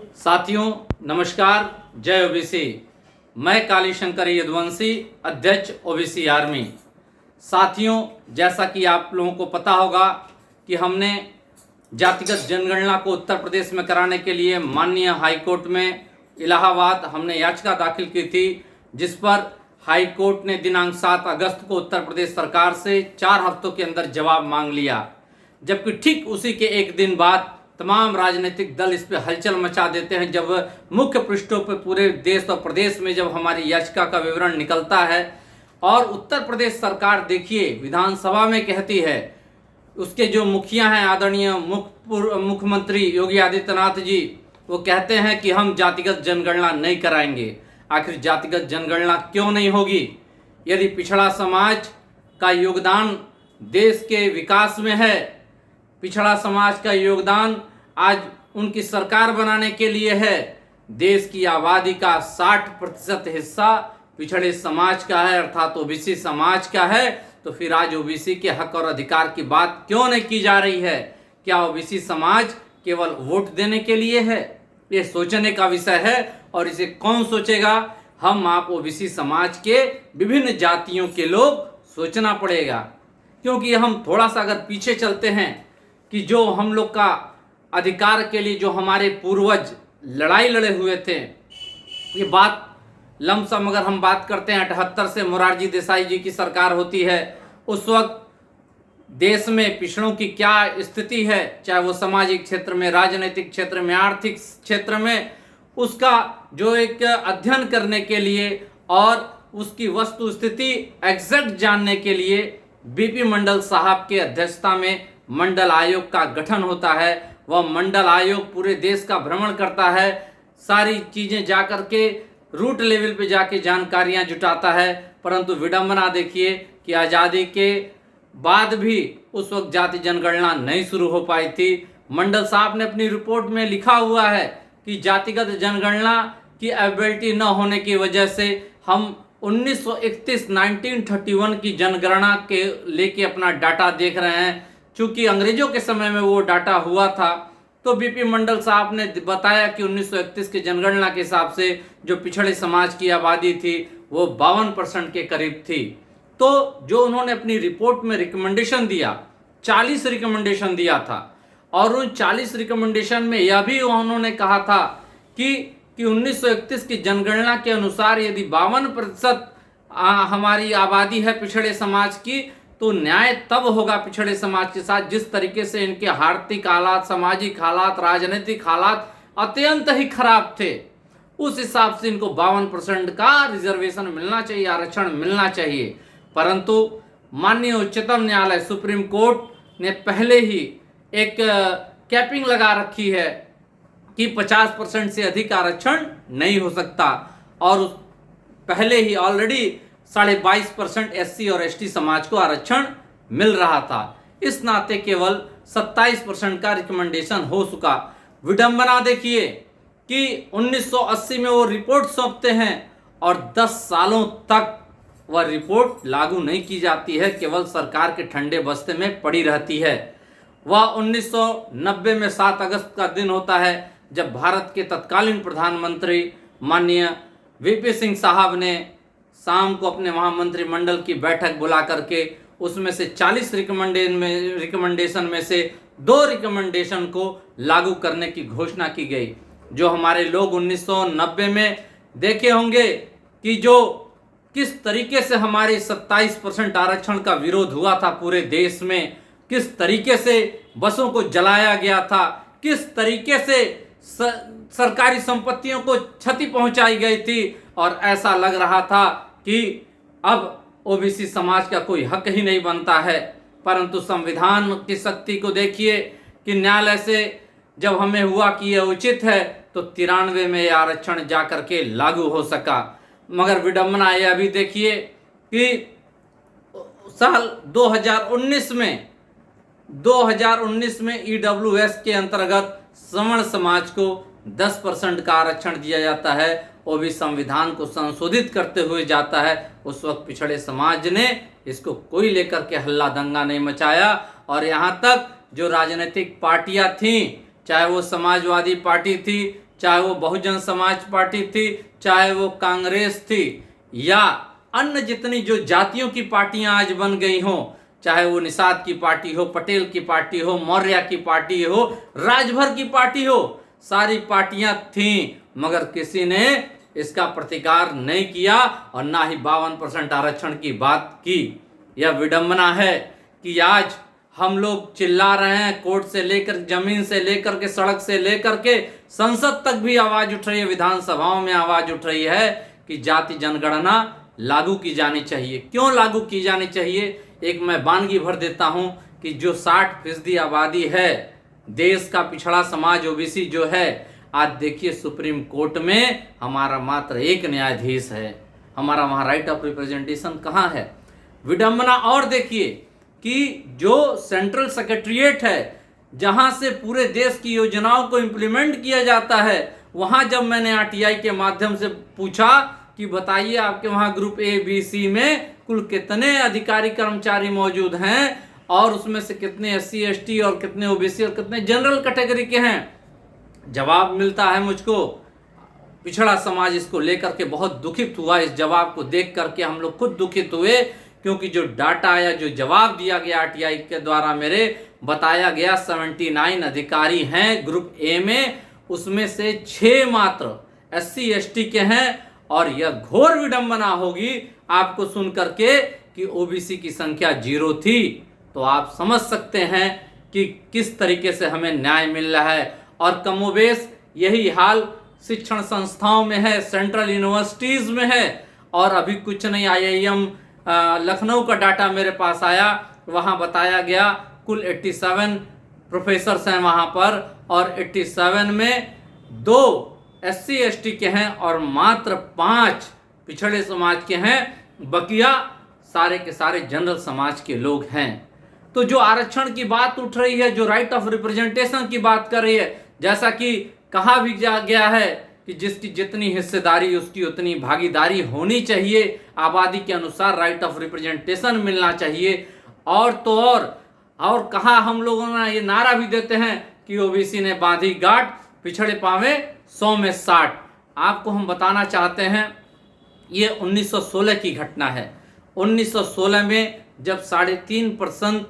साथियों नमस्कार, जय ओबीसी। मैं कालीशंकर यदुवंशी, अध्यक्ष ओबीसी आर्मी। साथियों, जैसा कि आप लोगों को पता होगा कि हमने जातिगत जनगणना को उत्तर प्रदेश में कराने के लिए माननीय हाईकोर्ट में इलाहाबाद हमने याचिका दाखिल की थी, जिस पर हाईकोर्ट ने दिनांक 7 अगस्त को उत्तर प्रदेश सरकार से 4 हफ्तों के अंदर जवाब मांग लिया। जबकि ठीक उसी के एक दिन बाद तमाम राजनीतिक दल इस पे हलचल मचा देते हैं, जब मुख्य पृष्ठों पे पूरे देश और प्रदेश में जब हमारी याचिका का विवरण निकलता है और उत्तर प्रदेश सरकार देखिए विधानसभा में कहती है, उसके जो मुखिया हैं आदरणीय मुख्यमंत्री योगी आदित्यनाथ जी, वो कहते हैं कि हम जातिगत जनगणना नहीं कराएंगे। आखिर जातिगत जनगणना क्यों नहीं होगी? यदि पिछड़ा समाज का योगदान देश के विकास में है, पिछड़ा समाज का योगदान आज उनकी सरकार बनाने के लिए है, देश की आबादी का 60% हिस्सा पिछड़े समाज का है अर्थात ओबीसी समाज का है, तो फिर आज ओबीसी के हक और अधिकार की बात क्यों नहीं की जा रही है? क्या ओबीसी समाज केवल वोट देने के लिए है? ये सोचने का विषय है। और इसे कौन सोचेगा? हम आप ओबीसी समाज के विभिन्न जातियों के लोग सोचना पड़ेगा। क्योंकि हम थोड़ा सा अगर पीछे चलते हैं कि जो हम लोग का अधिकार के लिए जो हमारे पूर्वज लड़ाई लड़े हुए थे, ये बात लमसम अगर हम बात करते हैं 78 से मोरारजी देसाई जी की सरकार होती है, उस वक्त देश में पिछड़ों की क्या स्थिति है, चाहे वो सामाजिक क्षेत्र में, राजनीतिक क्षेत्र में, आर्थिक क्षेत्र में, उसका जो एक अध्ययन करने के लिए और उसकी वस्तु स्थिति एग्जैक्ट जानने के लिए बीपी मंडल साहब के अध्यक्षता में मंडल आयोग का गठन होता है। वह मंडल आयोग पूरे देश का भ्रमण करता है, सारी चीजें जाकर के रूट लेवल पे जाके जानकारियां जुटाता है। परंतु विडंबना देखिए कि आज़ादी के बाद भी उस वक्त जाति जनगणना नहीं शुरू हो पाई थी। मंडल साहब ने अपनी रिपोर्ट में लिखा हुआ है कि जातिगत जनगणना की एबिलिटी न होने की वजह से हम 1931 की जनगणना के लेके अपना डाटा देख रहे हैं। चूंकि अंग्रेजों के समय में वो डाटा हुआ था, तो बीपी मंडल साहब ने बताया कि 1931 की जनगणना के हिसाब से जो पिछड़े समाज की आबादी थी वो 52% के करीब थी। तो जो उन्होंने अपनी रिपोर्ट में रिकमेंडेशन दिया, 40 रिकमेंडेशन दिया था, और उन 40 रिकमेंडेशन में यह भी उन्होंने कहा था कि 1931 की जनगणना के अनुसार यदि 52% हमारी आबादी है पिछड़े समाज की, तो न्याय तब होगा पिछड़े समाज के साथ जिस तरीके से इनके आर्थिक हालात, सामाजिक हालात, राजनीतिक हालात अत्यंत ही खराब थे। उस हिसाब से इनको 52% का रिजर्वेशन मिलना चाहिए, आरक्षण मिलना चाहिए। परंतु माननीय उच्चतम न्यायालय सुप्रीम कोर्ट ने पहले ही एक कैपिंग लगा रखी है कि 50% से अधिक आरक्षण नहीं हो सकता, और पहले ही ऑलरेडी 22.5% एससी और एसटी समाज को आरक्षण मिल रहा था। इस नाते केवल 27% का रिकमेंडेशन हो चुका। विडंबना देखिए कि 1980 में वो रिपोर्ट सौंपते हैं और 10 सालों तक वह रिपोर्ट लागू नहीं की जाती है, केवल सरकार के ठंडे बस्ते में पड़ी रहती है। वह 1990 में 7 अगस्त का दिन होता है जब भारत के तत्कालीन प्रधानमंत्री माननीय वीपी सिंह साहब ने शाम को अपने महामंत्रिमंडल की बैठक बुला करके उसमें से 40 रिकमेंडेशन में से 2 रिकमेंडेशन को लागू करने की घोषणा की गई। जो हमारे लोग 1990 में देखे होंगे कि जो किस तरीके से हमारे 27% आरक्षण का विरोध हुआ था पूरे देश में, किस तरीके से बसों को जलाया गया था, किस तरीके से सरकारी संपत्तियों को क्षति पहुंचाई गई थी, और ऐसा लग रहा था कि अब ओबीसी समाज का कोई हक ही नहीं बनता है। परंतु संविधान की शक्ति को देखिए कि न्यायालय से जब हमें हुआ कि यह उचित है, तो 93 में यह आरक्षण जाकर के लागू हो सका। मगर विडंबना यह भी देखिए कि साल 2019 में ईडब्ल्यूएस के अंतर्गत सवर्ण समाज को 10% का आरक्षण दिया जाता है, वो भी संविधान को संशोधित करते हुए जाता है। उस वक्त पिछड़े समाज ने इसको कोई लेकर के हल्ला दंगा नहीं मचाया, और यहाँ तक जो राजनीतिक पार्टियां थीं, चाहे वो समाजवादी पार्टी थी, चाहे वो बहुजन समाज पार्टी थी, चाहे वो कांग्रेस थी, या अन्य जितनी जो जातियों की पार्टियां आज बन गई हों, चाहे वो निषाद की पार्टी हो, पटेल की पार्टी हो, मौर्य की पार्टी हो, राजभर की पार्टी हो, सारी पार्टियां थीं, मगर किसी ने इसका प्रतिकार नहीं किया और ना ही 52% आरक्षण की बात की। यह विडंबना है कि आज हम लोग चिल्ला रहे हैं, कोर्ट से लेकर, जमीन से लेकर के, सड़क से लेकर के संसद तक भी आवाज उठ रही है, विधानसभाओं में आवाज उठ रही है कि जाति जनगणना लागू की जानी चाहिए। क्यों लागू की जानी चाहिए? एक मैं वानगी भर देता हूं कि जो 60% आबादी है देश का, पिछड़ा समाज ओबीसी जो है, आज देखिए सुप्रीम कोर्ट में हमारा मात्र एक न्यायाधीश है। हमारा वहां राइट ऑफ रिप्रेजेंटेशन कहाँ है? विडंबना और देखिए कि जो सेंट्रल सेक्रेटरीट है, जहां से पूरे देश की योजनाओं को इम्प्लीमेंट किया जाता है, वहां जब मैंने आरटीआई के माध्यम से पूछा कि बताइए आपके वहां ग्रुप ए बी सी में कुल कितने अधिकारी कर्मचारी मौजूद हैं और उसमें से कितने SC ST और कितने ओबीसी और कितने जनरल कैटेगरी के हैं, जवाब मिलता है मुझको। पिछड़ा समाज इसको लेकर के बहुत दुखित हुआ। इस जवाब को देख करके हम लोग खुद दुखित हुए, क्योंकि जो डाटा या जो जवाब दिया गया आरटीआई के द्वारा मेरे, बताया गया 79 अधिकारी हैं ग्रुप ए में, उसमें से 6 मात्र SC ST के हैं। और यह घोर विडंबना होगी आपको सुन करके कि ओबीसी की संख्या 0 थी, तो आप समझ सकते हैं कि किस तरीके से हमें न्याय मिल रहा है। और कमोबेश यही हाल शिक्षण संस्थाओं में है, सेंट्रल यूनिवर्सिटीज में है। और अभी कुछ नहीं, IIM लखनऊ का डाटा मेरे पास आया, वहां बताया गया कुल 87 प्रोफेसर्स हैं वहां पर, और 87 में 2 SC ST के हैं और मात्र 5 पिछड़े समाज के हैं, बकिया सारे के सारे जनरल समाज के लोग हैं। तो जो आरक्षण की बात उठ रही है, जो राइट ऑफ रिप्रेजेंटेशन की बात कर रही है, जैसा कि कहा भी गया है कि जिसकी जितनी हिस्सेदारी उसकी उतनी भागीदारी होनी चाहिए, आबादी के अनुसार राइट ऑफ रिप्रेजेंटेशन मिलना चाहिए। और तो और कहा हम लोगों ने ये नारा भी देते हैं कि ओबीसी ने बांधी गांठ, पिछड़े पावे 100 में 60। आपको हम बताना चाहते हैं ये 1916 की घटना है। 1916 में जब 3.5%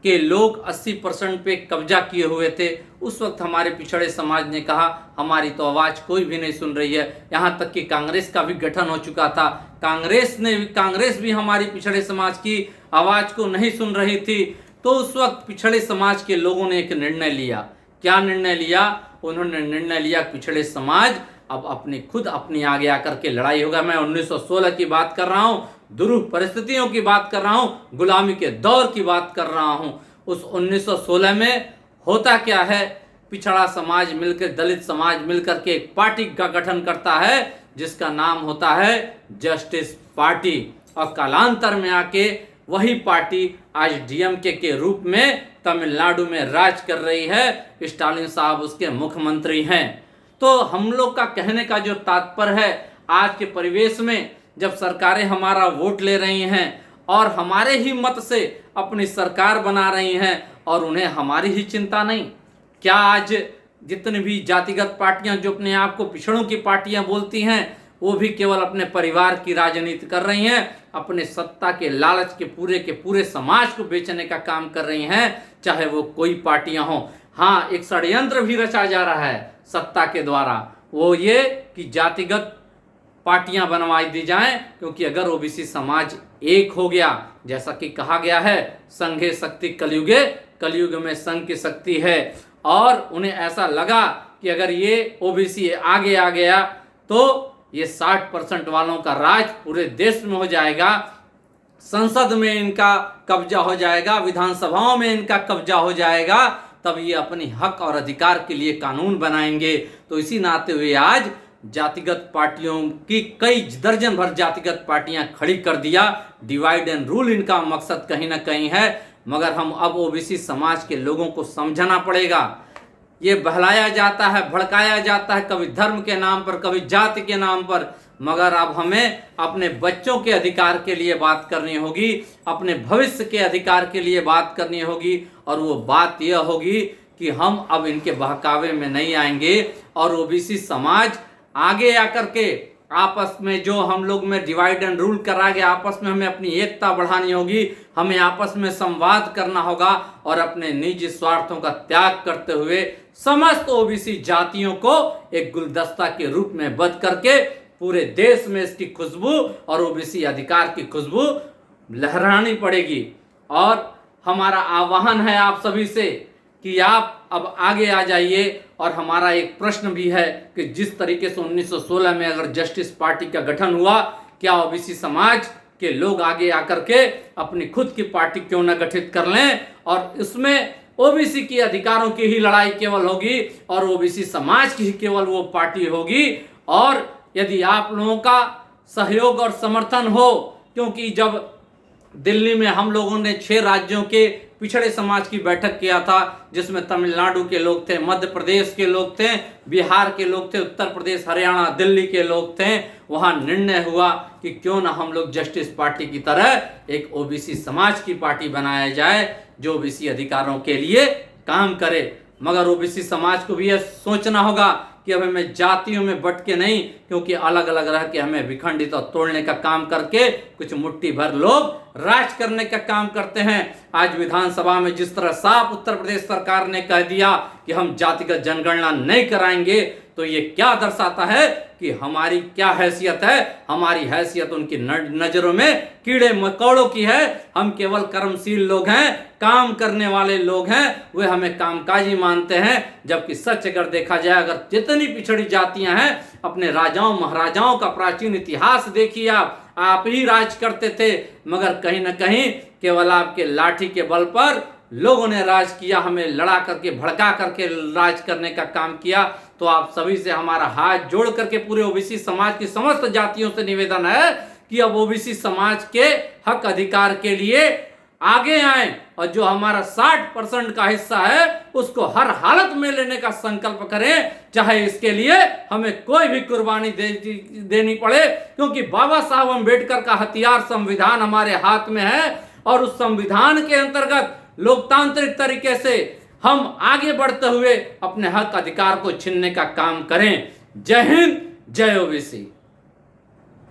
के लोग 80% पे कब्जा किए हुए थे, उस वक्त हमारे पिछड़े समाज ने कहा हमारी तो आवाज़ कोई भी नहीं सुन रही है। यहाँ तक कि कांग्रेस का भी गठन हो चुका था, कांग्रेस भी हमारी पिछड़े समाज की आवाज़ को नहीं सुन रही थी। तो उस वक्त पिछड़े समाज के लोगों ने एक निर्णय लिया। क्या निर्णय लिया? उन्होंने निर्णय लिया पिछड़े समाज अब अपनी आगे आकर के लड़ाई होगा। मैं 1916 की बात कर रहा हूँ, दुरूह परिस्थितियों की बात कर रहा हूँ, गुलामी के दौर की बात कर रहा हूँ। उस 1916 में होता क्या है, पिछड़ा समाज मिलकर, दलित समाज मिलकर के एक पार्टी का गठन करता है जिसका नाम होता है जस्टिस पार्टी। और कालांतर में आके वही पार्टी आज DMK के रूप में तमिलनाडु में राज कर रही है। स्टालिन साहब उसके मुख्यमंत्री हैं। तो हम लोग का कहने का जो तात्पर्य है, आज के परिवेश में जब सरकारें हमारा वोट ले रही हैं और हमारे ही मत से अपनी सरकार बना रही हैं और उन्हें हमारी ही चिंता नहीं, क्या आज जितनी भी जातिगत पार्टियां जो अपने आप को पिछड़ों की पार्टियां बोलती हैं, वो भी केवल अपने परिवार की राजनीति कर रही हैं, अपने सत्ता के लालच के पूरे समाज को बेचने का काम कर रही हैं, चाहे वो कोई पार्टियां हों। हाँ, एक षड्यंत्र भी रचा जा रहा है सत्ता के द्वारा, वो ये कि जातिगत पार्टियां बनवाई दी जाएं, क्योंकि अगर ओबीसी समाज एक हो गया, जैसा कि कहा गया है संघे शक्ति कलयुगे, कलयुग में संघ की शक्ति है, और उन्हें ऐसा लगा कि अगर ये ओबीसी आगे आ गया तो ये 60% वालों का राज पूरे देश में हो जाएगा, संसद में इनका कब्जा हो जाएगा, विधानसभाओं में इनका कब्जा हो जाएगा, तब ये अपनी हक और अधिकार के लिए कानून बनाएंगे। तो इसी नाते हुए आज जातिगत पार्टियों की कई दर्जन भर जातिगत पार्टियां खड़ी कर दिया। डिवाइड एंड रूल इनका मकसद कहीं ना कहीं है, मगर हम अब ओबीसी समाज के लोगों को समझना पड़ेगा। ये बहलाया जाता है, भड़काया जाता है, कभी धर्म के नाम पर, कभी जाति के नाम पर, मगर अब हमें अपने बच्चों के अधिकार के लिए बात करनी होगी, अपने भविष्य के अधिकार के लिए बात करनी होगी। और वो बात यह होगी कि हम अब इनके बहकावे में नहीं आएंगे और ओबीसी समाज आगे आकर के आपस में जो हम लोग में डिवाइड एंड रूल करा गया, आपस में हमें अपनी एकता बढ़ानी होगी, हमें आपस में संवाद करना होगा और अपने निजी स्वार्थों का त्याग करते हुए समस्त ओबीसी जातियों को एक गुलदस्ता के रूप में बंद करके पूरे देश में इसकी खुशबू और ओबीसी अधिकार की खुशबू लहरानी पड़ेगी। और हमारा आह्वान है आप सभी से कि आप अब आगे आ जाइए। और हमारा एक प्रश्न भी है कि जिस तरीके से 1916 में अगर जस्टिस पार्टी का गठन हुआ, क्या ओबीसी समाज के लोग आगे आकर के अपनी खुद की पार्टी क्यों न गठित कर लें और इसमें ओबीसी के अधिकारों की ही लड़ाई केवल होगी और ओबीसी समाज की ही केवल वो पार्टी होगी। और यदि आप लोगों का सहयोग और समर्थन हो, क्योंकि जब दिल्ली में हम लोगों ने 6 राज्यों के पिछड़े समाज की बैठक किया था, जिसमें तमिलनाडु के लोग थे, मध्य प्रदेश के लोग थे, बिहार के लोग थे, उत्तर प्रदेश, हरियाणा, दिल्ली के लोग थे, वहां निर्णय हुआ कि क्यों ना हम लोग जस्टिस पार्टी की तरह एक ओबीसी समाज की पार्टी बनाया जाए जो ओबीसी अधिकारों के लिए काम करे। मगर ओबीसी समाज को भी यह सोचना होगा कि अब हमें जातियों में बट के नहीं, क्योंकि अलग अलग रह के हमें विखंडित और तोड़ने का काम करके कुछ मुट्ठी भर लोग राज करने का काम करते हैं। आज विधानसभा में जिस तरह साफ उत्तर प्रदेश सरकार ने कह दिया कि हम जातिगत जनगणना नहीं कराएंगे, तो ये क्या दर्शाता है कि हमारी क्या हैसियत है। हमारी हैसियत उनकी नजरों में कीड़े मकोड़ों की है। हम केवल कर्मशील लोग हैं, काम करने वाले लोग हैं, वे हमें कामकाजी मानते हैं। जबकि सच अगर देखा जाए, अगर जितनी पिछड़ी जातियां हैं, अपने राजाओं महाराजाओं का प्राचीन इतिहास देखिए, आप ही राज करते थे, मगर कहीं ना कहीं केवल आपके लाठी के बल पर लोगों ने राज किया, हमें लड़ा करके भड़का करके राज करने का काम किया। तो आप सभी से हमारा हाथ जोड़ करके पूरे ओबीसी समाज की समस्त जातियों से निवेदन है कि अब ओबीसी समाज के हक अधिकार के लिए आगे आए और जो हमारा 60% का हिस्सा है उसको हर हालत में लेने का संकल्प करें, चाहे इसके लिए हमें कोई भी कुर्बानी देनी पड़े, क्योंकि बाबा साहब अम्बेडकर का हथियार संविधान हमारे हाथ में है और उस संविधान के अंतर्गत लोकतांत्रिक तरीके से हम आगे बढ़ते हुए अपने हक अधिकार को छीनने का काम करें। जय हिंद, जय ओबीसी।